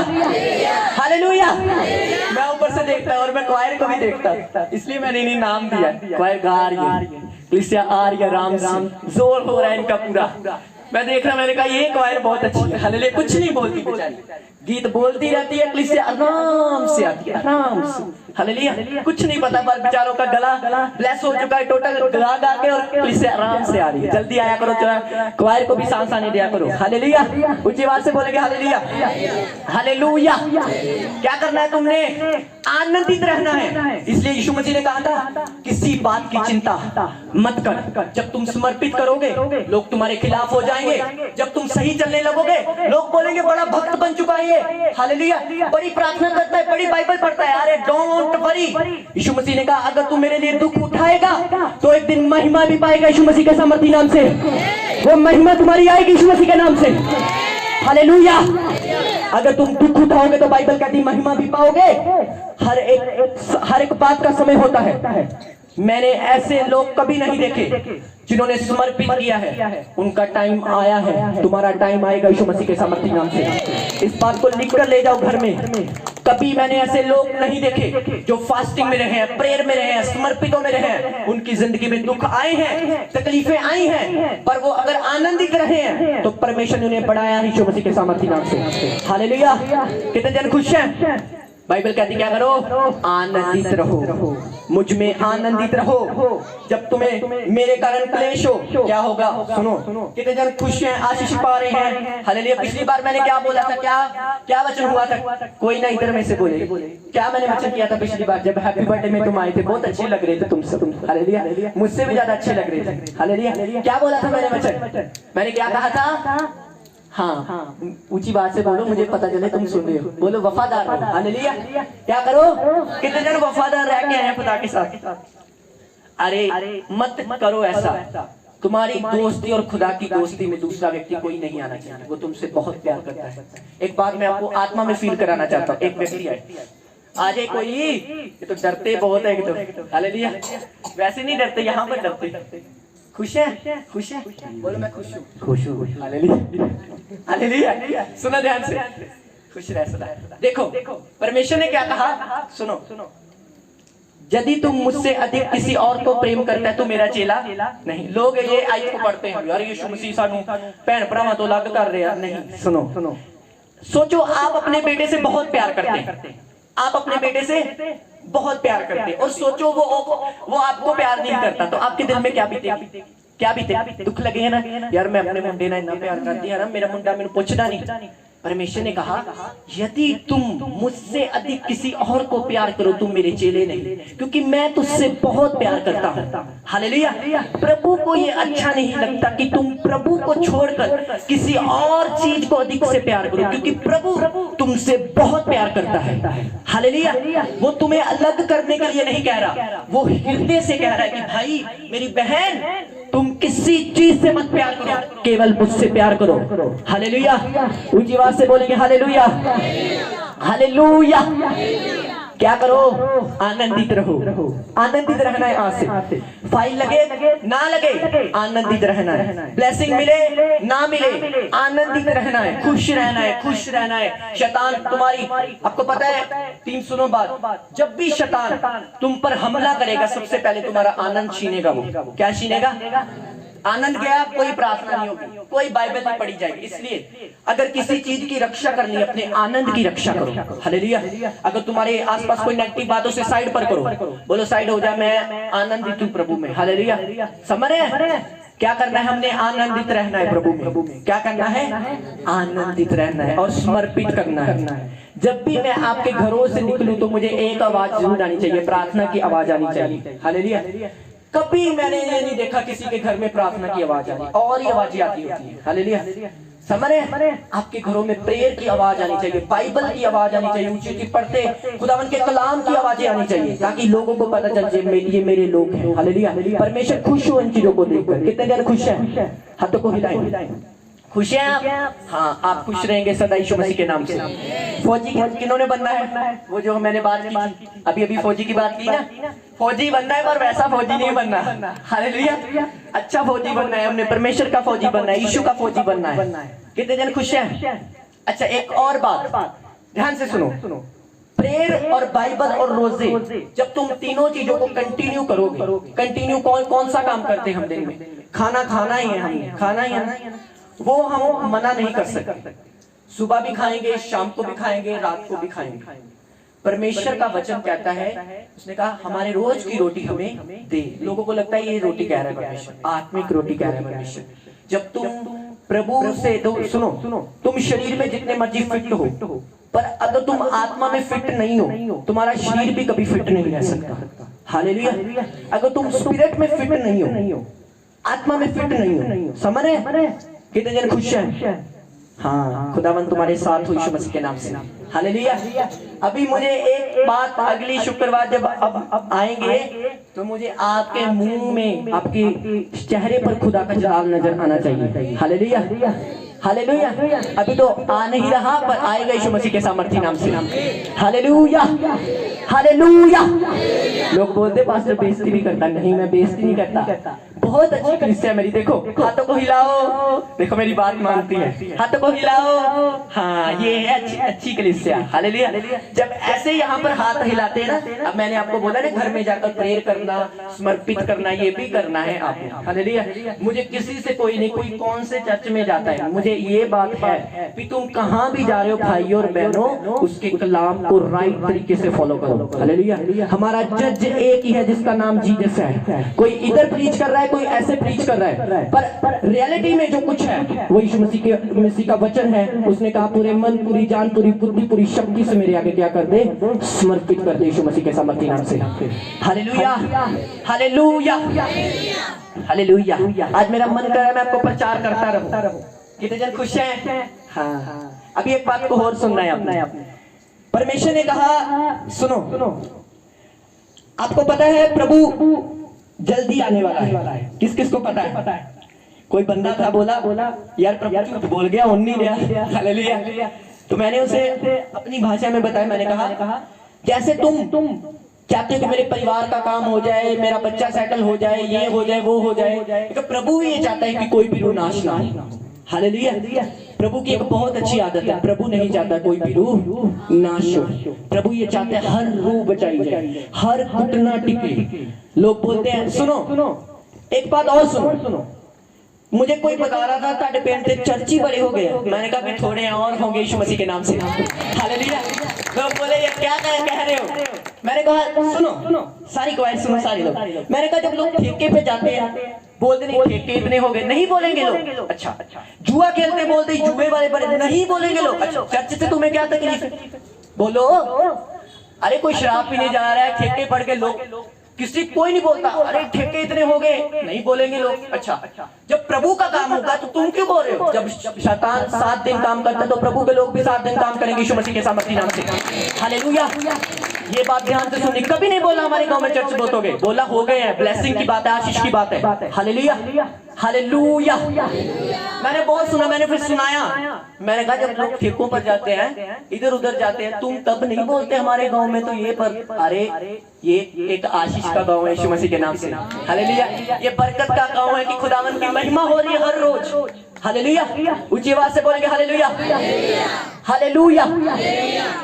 हालेलुया। मैं ऊपर से देखता हूँ और मैं क्वायर को भी देखता, इसलिए मैंने इन्हें नाम दिया। क्वायर गा रही है, क्लिसिया आ रही है, राम जोर हो रहा है इनका पूरा। मैं देख रहा, मैंने कहा ये क्वायर बहुत अच्छी है। हालेलुया। कुछ नहीं बोलती बेचारी, गीत बोलती रहती है, क्लिसिया आराम से आती है, आराम से। हालेलुया। कुछ नहीं पता पर बेचारों का गला ब्लेस हो चुका है टोटल गा गा के, और क्लिसिया आराम से आ रही है। जल्दी आया करो, जरा क्वायर को भी सांस आने दिया करो। हालेलुया। ऊंची आवाज से बोलेंगे हालेलुया, हालेलुया। क्या करना है तुमने? आनंदित रहना है। इसलिए यीशु मसीह ने कहा था किसी बात की चिंता मत कर। जब तुम समर्पित करोगे लोग तुम्हारे खिलाफ हो जाएंगे। जब तुम सही चलने लगोगे लोग बोलेंगे बड़ा भक्त बन चुका है ये। हालेलुया। बड़ी प्रार्थना करता है, बड़ी बाइबल पढ़ता है। अरे डोंट वरी। यीशु मसीह ने कहा अगर तू मेरे लिए दुख उठाएगा तो एक दिन महिमा भी पाएगा यीशु मसीह के सामर्थी नाम से। वो महिमा तुम्हारी आएगी यीशु मसीह के नाम से। हालेलुया। अगर तुम दुख उठाओगे तो बाइबल कहती महिमा भी पाओगे। हर एक बात का समय होता है। मैंने ऐसे लोग कभी नहीं देखे जिन्होंने समर्पित किया है, उनका टाइम आया है। तुम्हारा टाइम आएगा यीशु मसीह के सामर्थी नाम से। इस बात को लिख कर ले जाओ घर में। कभी मैंने ऐसे लोग नहीं देखे जो फास्टिंग में रहे हैं, प्रेयर में रहे हैं, समर्पितों में रहे हैं। उनकी जिंदगी में दुख आए हैं, तकलीफें आई हैं, पर वो अगर आनंदित रहे हैं तो परमेश्वर ने उन्हें बढ़ाया यीशु मसीह के सामर्थी नाम से। हालेलुया। कितने जन खुश हैं? बाइबल कहती क्या करो? आनंदित रहो, मुझ में आनंदित रहो। जब तुम्हें मेरे कारण क्लेश हो क्या होगा? सुनो, कितने जन खुश हैं, आशीष पा रहे हैं? हालेलुया। पिछली बार मैंने क्या बोला था? क्या वचन हुआ था? कोई ना इधर में से बोले क्या मैंने वचन किया था पिछली बार जब हैप्पी बर्थडे में तुम आए थे? बहुत अच्छे लग रहे थे तुम सब। हालेलुया। मुझसे भी ज्यादा अच्छे लग रहे थे। हालेलुया। क्या बोला था मैंने वचन? मैंने क्या कहा था? हाँ, ऊंची बात से बोलो, मुझे पता चले तुम सुन रहे हो। बोलो वफादार हो। हालेलुया। क्या करो? कितने जन वफादार रह के हैं खुदा के साथ? अरे मत करो ऐसा। तुम्हारी दोस्ती और खुदा की दोस्ती में दूसरा व्यक्ति कोई नहीं आना चाहिए। वो तुमसे बहुत प्यार करता है। एक बात मैं आपको आत्मा में फील कराना चाहता हूँ। एक व्यक्ति है, आ जाए कोई, ये तो डरते बहुत है एकदम। हालेलुया। वैसे नहीं डरते, यहाँ पर डरते। खुश है? खुश है? बोलो मैं खुश हूँ, खुश हूँ। Hallelujah, hallelujah. सुनो ध्यान से, खुश रह सदा। देखो परमेश्वर ने क्या कहा, सुनो, यदि तुम मुझसे अधिक किसी और को प्रेम करता है तो मेरा चेला नहीं। लोग ये आयत को पढ़ते हैं, यार यीशु मसीह सानू भैन भरावां तो अलग कर रहे हैं। नहीं, सुनो, सोचो आप अपने बेटे से बहुत प्यार करते हैं, आप अपने बेटे से बहुत प्यार करते हैं और सोचो वो आपको प्यार नहीं करता, तो आपके दिल में क्या बीते, क्या बीते? दुख लगे है ना, यार मैं अपने मुंडे ने इतना प्यार कर दिया ना, मेरा मुंडा मैंने पूछना नहीं। परमेश्वर ने कहा यदि तुम मुझसे अधिक किसी और को प्यार करो तुम मेरे चेले नहीं, क्योंकि मैं तुझसे बहुत प्यार करता हूं। हालेलुया। प्रभु को ये अच्छा नहीं लगता कि तुम प्रभु को छोड़कर किसी और चीज को अधिक से प्यार करो, क्योंकि प्रभु तुमसे बहुत प्यार करता है। हालेलुया। वो तुम्हें अलग करने के लिए नहीं कह रहा, वो हृदय से कह रहा है कि भाई मेरी बहन तुम किसी चीज से मत प्यार करो, केवल मुझसे प्यार करो। हालेलुया। ऊंची आवाज से बोलेंगे हालेलुया, हालेलुया। क्या करो? आनंदित रहो, आनंदित रहना है। आज से फाइल लगे ना लगे, आनंदित रहना है। ब्लेसिंग मिले ना मिले, आनंदित रहना है, खुश रहना है, खुश रहना है। शैतान तुम्हारी, आपको पता है 3 सुनो बात, जब भी शैतान तुम पर हमला करेगा सबसे पहले तुम्हारा आनंद छीनेगा। वो क्या छीनेगा? आनंद गया, कोई प्रार्थना नहीं होगी, कोई बाइबल नहीं पढ़ी जाएगी। इसलिए अगर किसी चीज की रक्षा करनी है, अपने आनंद की रक्षा करो। हालेलुया। अगर तुम्हारे आसपास कोई नेगेटिव बातों से साइड पर करो, बोलो साइड हो जाए, मैं आनंदित हूँ प्रभु में। हालेलुया। समझ रहे हैं क्या करना है? हमने आनंदित रहना है प्रभु में। क्या करना है? आनंदित रहना है और समर्पित करना है। जब भी मैं आपके घरों से निकलूं तो मुझे एक आवाज जरूर आनी चाहिए, प्रार्थना की आवाज आनी चाहिए। हालेलुया। कभी मैंने ये नहीं देखा किसी के घर में प्रार्थना की आवाज आनी, और ही आवाजें आती होती है। हालेलुया। समझ रहे हैं? आपके घरों में प्रेयर की आवाज आनी चाहिए, बाइबल की आवाज आनी चाहिए, ऊंची ऊंची पढ़ते खुदावन के कलाम की आवाजें आनी चाहिए, ताकि लोगों को पता चल जाए ये मेरे लोग हैं। हालेलुया। परमेश्वर खुश हो इन चीजों को देखकर। कितने जन खुश हैं? हाथों को हिलाएं। खुश हैं आप? हाँ, आप खुश रहेंगे सदा यीशु मसीह के नाम से। फौजी किन्होंने बनना है? वो जो मैंने बात की अभी फौजी की बात की ना, फौजी बनना है, पर वैसा फौजी नहीं बनना। हालेलुया। अच्छा फौजी बनना है, हमने परमेश्वर का फौजी बनना है, यीशु का फौजी बनना है। कितने जन खुश हैं? अच्छा, एक और बात ध्यान से सुनो। प्रेयर और बाइबल और रोजे, जब तुम तीनों चीजों को कंटिन्यू करोगे, कंटिन्यू कौन सा काम करते हैं हम दिन में? खाना खाना ही है, हमने खाना ही है, वो हम मना नहीं कर सकते। सुबह भी खाएंगे, शाम को भी खाएंगे, रात को भी खाएंगे। परमेश्वर का वचन कहता है, उसने कहा हमारे रोज की रोटी हमें दे। लोगों को लगता है ये रोटी कह रहा है परमेश्वर, आत्मिक रोटी कह रहा है परमेश्वर। जब तुम प्रभु से, तो सुनो, तुम शरीर में जितने मर्जी फिट हो, पर अगर तुम आत्मा में फिट नहीं हो, तुम्हारा शरीर भी कभी फिट नहीं रह सकता। हालेलुया। अगर तुम स्पिरिट में फिट नहीं हो, आत्मा में फिट नहीं हो, समझ रहे? कितने जन खुश हैं? हाँ, खुदावन तुम्हारे साथ हो यीशु मसीह के नाम से। हालेलुया। अभी मुझे एक बात, अगली शुक्रवार जब अब आएंगे तो मुझे आपके मुंह में, आपके चेहरे पर खुदा का जलाल नजर आना चाहिए। Hallelujah, hallelujah. अभी तो आ नहीं रहा, पर आएगा यीशु मसीह के सामर्थी नाम से। Hallelujah, hallelujah. लोग बोलते पास्टर बेइज्जती नहीं करता। नहीं, मैं बेइज्जती नहीं करता। बहुत अच्छी कलीसिया मेरी। देखो, हाथों को हिलाओ, देखो मेरी बात मानती है, हाथों को हिलाओ। हाँ, ये है अच्छी कलीसिया। हालेलुया। जब ऐसे यहाँ पर हाथ हिलाते हैं ना, अब मैंने आपको बोला ना, घर में जाकर प्रेयर करना, समर्पित करना, ये भी करना है आपको। हालेलुया। मुझे किसी से कोई नहीं, कोई कौन से चर्च में जाता है, मुझे ये बात है कि तुम कहाँ भी जा रहे हो भाइयों और बहनों, उसके कलाम को राइट तरीके से फॉलो करो। हालेलुया। हमारा जज एक ही है जिसका नाम जीसस है। कोई इधर प्रीच कर रहा है, कोई ऐसे प्रीच कर रहा है, पर रियलिटी में जो कुछ है वो यीशु मसीह का वचन है। उसने कहा पूरे मन, पूरी जान, पूरी बुद्धि, पूरी शक्ति से मेरे आगे क्या कर दे? समर्पित कर दे यीशु मसीह के सामर्थी नाम से। Hallelujah, hallelujah, hallelujah. आज मेरा मन कर रहा है मैं आपको प्रचार करता रहूं। कितने जन खुश हैं? हाँ। अभी एक बात को और सुनना है आपने। परमेश्वर ने कहा सुनो, आपको पता है प्रभु जल्दी आने वाला है। किस किस को पता है? कोई बंदा था, बोला यार प्रभु झूठ बोल गया, हो नहीं गया। हालेलुया। तो मैंने उसे अपनी भाषा में बताया। मैंने कहा जैसे तुम चाहते हो कि मेरे परिवार का काम हो जाए, मेरा बच्चा सेटल हो जाए, ये हो जाए, वो हो जाए, तो प्रभु भी ये चाहता है कि कोई भी रूह नाश ना हो। हालेलुया। प्रभु की एक बहुत अच्छी आदत है, प्रभु नहीं चाहता कोई भी रूह नाश हो। प्रभु ये चाहते हैं हर रूह बचाई जाए, हर घुटना टिके। लोग बोलते हैं, सुनो एक बात और सुनो, मुझे कोई बता रहा था ताड़े पेंट चर्च ही बड़े हो गए। मैंने कहा भी थोड़े और होंगे यीशु मसीह के नाम से। हालेलुया। लोग बोले ये क्या कह रहे हो? मैंने कहा सुनो सारी गवाही सुनो सारी लोग। मैंने कहा जब लोग ठेके पे जाते हैं बोलते नहीं ठेके इतने हो गए, नहीं बोलेंगे लोग। अच्छा जुआ खेलते बोलते जुए वाले बड़े, नहीं बोलेंगे लोग। अच्छा चर्च से तुम्हें क्या तकलीफ है? बोलो। अरे कोई शराब पीने जा रहा है ठेके पड़ के, लोग किसी कोई नहीं बोलता अरे ठेके इतने हो गए, नहीं बोलेंगे लोग। अच्छा जब प्रभु का काम होगा तो तुम क्यों बोल रहे हो? जब शैतान 7 दिन काम करता है तो प्रभु के लोग भी 7 दिन काम करेंगे यीशु मसीह के सामर्थी नाम से। हालेलुया। ये बात ध्यान से सुनी। कभी नहीं बोला हमारे गांव में चर्च बहुत हो गए, बोला हो गए हैं, ब्लेसिंग की बात है, आशीष की बात है। Hallelujah hallelujah. मैंने बहुत सुना, मैंने फिर सुनाया। मैंने कहा जब लोग ठेकों पर जाते हैं इधर उधर जाते हैं तुम तब नहीं बोलते हमारे गांव में तो ये पर अरे ये एक आशीष का गांव है यीशु मसीह के नाम से। हालेलुया। ये बरकत का गांव है कि खुदावन की महिमा हो रही है हर रोज। हालेलुया। ऊंची आवाज से बोलेंगे हालेलुया हालेलुया।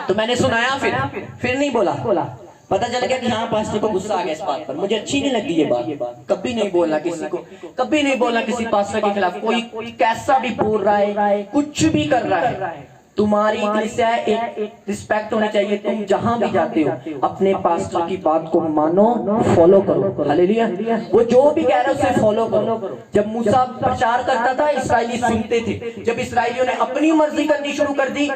तो मैंने सुनाया फिर नहीं बोला। पता चल गया कि हाँ पास्टर को गुस्सा आ गया इस बात पर, मुझे अच्छी नहीं लगती ये बात। कभी नहीं बोलना किसी को, कभी नहीं बोलना किसी पास्टर के खिलाफ। कोई कैसा भी बोल रहा है, कुछ भी कर रहा है, तुम्हारी कलीसिया एक रिस्पेक्ट होनी चाहिए। तुम जहां भी जाते हो अपने पास्टर की बात को मानो, फॉलो करो। हालेलुया। वो जो भी कह रहा है उसे फॉलो करो। जब मूसा प्रचार करता था इस्राएली सुनते थे। जब इस्राएलियों ने अपनी मर्जी करनी शुरू कर दी,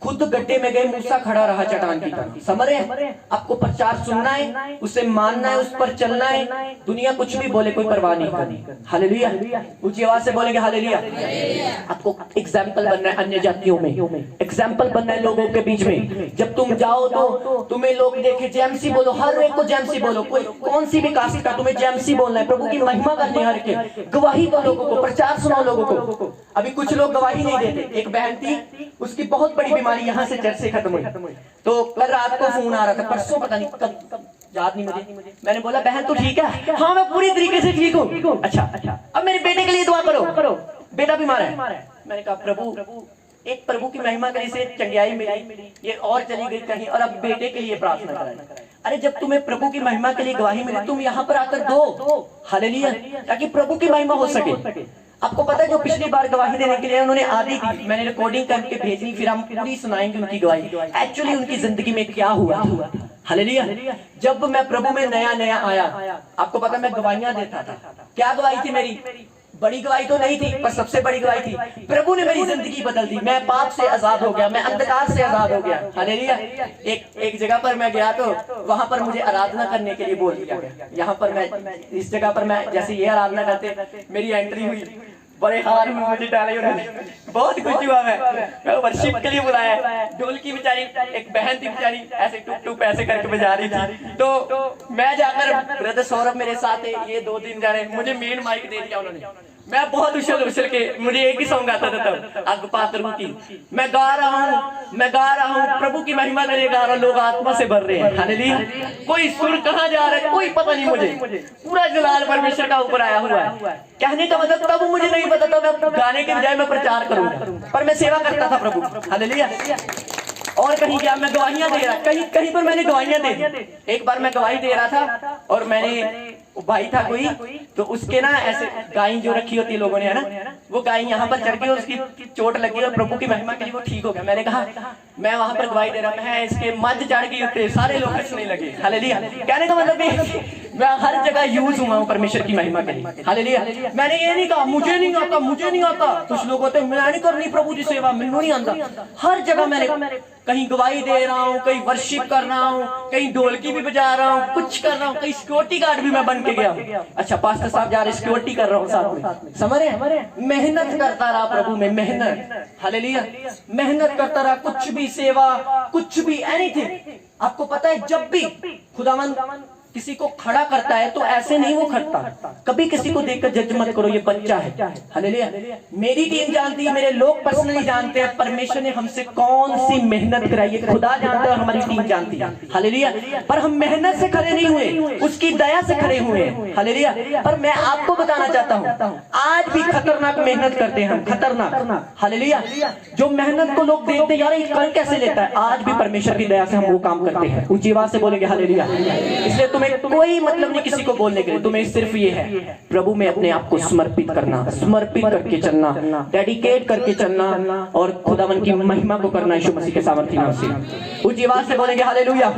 खुद गड्ढे में गए, मूसा खड़ा रहा चट्टान की तरह। समझ रहे हैं? आपको प्रचार सुनना है, उसे मानना है, उस पर चलना है। दुनिया कुछ भी बोले कोई परवाह नहीं करनी। हालेलुया। ऊंची आवाज से बोलेंगे हालेलुया। आपको एग्जाम्पल बनना है अन्य जातियों में, एग्जाम्पल बनना है लोगों के बीच में। जब तुम जाओ तो तुम्हें लोग देखे जेएमसी बोलो, हर एक को जेएमसी बोलो। कोई कौन सी भी कास्ट का, तुम्हें जेएमसी बोलना है, प्रभु की महिमा करनी है हर के। गवाही दो लोगों को, प्रचार सुनाओ लोगों को। अभी कुछ लोग गवाही नहीं देते। एक बहन थी, उसकी बहुत बड़ी बीमारी यहाँ से चर्च से खत्म हुई। तो कल रात को फोन आ रहा था, परसों पता नहीं कब याद नहीं मुझे। मैंने बोला बहन तू ठीक है? हाँ मैं पूरी तरीके से ठीक हूँ। अच्छा अब मेरे बेटे के लिए दुआ करो, बेटा बीमार है। मैंने कहा प्रभु एक प्रभु की महिमा करी से चंगियाई मिली, ये और चली गई कहीं, और अब बेटे के लिए प्रार्थना कराई। अरे जब तुम्हें प्रभु की महिमा के लिए गवाही मिली तुम यहाँ पर आकर दो। हालेलुया। ताकि प्रभु की महिमा हो सके। आपको पता है जो पिछली बार गवाही देने के लिए उन्होंने आधी दी, मैंने रिकॉर्डिंग करके भेजी, फिर हम पूरी सुनाएंगे उनकी गवाही, एक्चुअली उनकी जिंदगी में क्या हुआ। हालेलुया। जब मैं प्रभु में नया आया, आपको पता मैं गवाहियां देता था। क्या गवाही थी मेरी? बड़ी गवाही तो नहीं थी, पर सबसे बड़ी गवाही थी प्रभु ने मेरी जिंदगी बदल दी। मैं पाप से आजाद हो गया, मैं अंधकार से आजाद हो गया। हालेलुया। एक जगह पर मैं गया तो वहां पर मुझे आराधना करने के लिए बोल दिया गया। यहाँ पर मैं इस जगह पर मैं जैसे ये आराधना करते, मेरी एंट्री हुई, बड़े हार में मुझे डाले उन्होंने, बहुत खुश हुआ। मैं वर्शिप के लिए बुलाया। ढोल की बेचारी एक बहन थी, बेचारी ऐसे टुक टुक ऐसे करके बजा रही थी। तो मैं जाकर, ब्रदर सौरभ मेरे साथ है, ये 2-3 जाने, मुझे मेन माइक दे दिया उन्होंने। मैं बहुत उछल के, मुझे एक ही सॉन्ग आता था तब, अग पात्र की। मैं गा रहा हूँ प्रभु की महिमा के लिए गा रहा हूँ, लोग आत्मा से भर रहे हैं। हालेलुया। कोई सुर कहाँ जा रहा है कोई पता नहीं मुझे, पूरा जलाल परमेश्वर का ऊपर आया हुआ है। कहने का मतलब तब मुझे नहीं पता था मैं गाने के बजाय मैं प्रचार करूंगा, पर मैं सेवा करता था प्रभु। हालेलुया। और कहीं क्या मैं गवाहियां दे रहा, कहीं पर मैंने गवाहियां दे दी। एक बार मैं गवाही दे रहा था और मैंने भाई था कोई, तो उसके ना ऐसे गाय जो रखी होती है लोगों ने, है ना, वो गाय यहाँ पर चढ़ गई, उसकी चोट लगी और प्रभु की महिमा के लिए वो ठीक हो गया। मैंने कहा मैं वहां पर गवाही दे रहा, मैं इसके मध्य चढ़ गई होते, सारे लोग हंसने लगे। हालेलुया। कहने का मतलब मैं हर जगह यूज हुआ हूँ परमेश्वर की महिमा के लिए। हालेलुया। मैंने ये नहीं कहा मुझे नहीं आता। कुछ लोग होते मैं नहीं करनी प्रभु की सेवा, मैंने नहीं आता। हर जगह मैंने कहीं गवाही दे रहा हूँ, कहीं वर्शिप कर रहा हूँ, कहीं ढोलकी भी बजा रहा हूँ, कुछ कर रहा हूँ, कहीं सिक्योरिटी गार्ड भी मैं बन के गया हूँ। अच्छा पास्टर साहब जा रहे सिक्योरिटी कर रहा हूँ साथ में, समझ रहे? मेहनत करता रहा प्रभु में, मेहनत। हालेलुया। मेहनत करता रहा, कुछ भी सेवा, कुछ भी एनीथिंग। आपको पता है जब भी खुदावन किसी को खड़ा करता है तो ऐसे नहीं वो खड़ता। कभी किसी को देखकर जज मत करो ये बच्चा है। हालेलुया। मेरी टीम जानती है, मेरे लोग पर्सनली जानते हैं परमेश्वर ने हमसे कौन सी मेहनत कराई है, खुदा जानता है, हमारी टीम जानती है। हालेलुया। पर हम मेहनत से खड़े नहीं हुए, उसकी दया से खड़े हुए हैं। हालेलुया। पर मैं आपको बताना चाहता हूँ आज भी खतरनाक मेहनत करते हैं हम, खतरनाक। हालेलुया। जो मेहनत को लोग देखते हैं यार ये कर कैसे लेता है, आज भी परमेश्वर की दया से हम वो काम करते हैं। ऊंची आवाज से बोलेंगे हालेलुया। इसलिए तुम्हें कोई मतलब नहीं किसी को बोलने के लिए, तुम्हें सिर्फ ये है प्रभु में अपने आप को समर्पित करना, समर्पित करके चलना, डेडिकेट करके चलना और खुदावन की महिमा को करना। यीशु मसीह के सामर्थी नाम से ऊंची आवाज से बोलेंगे हालेलुया।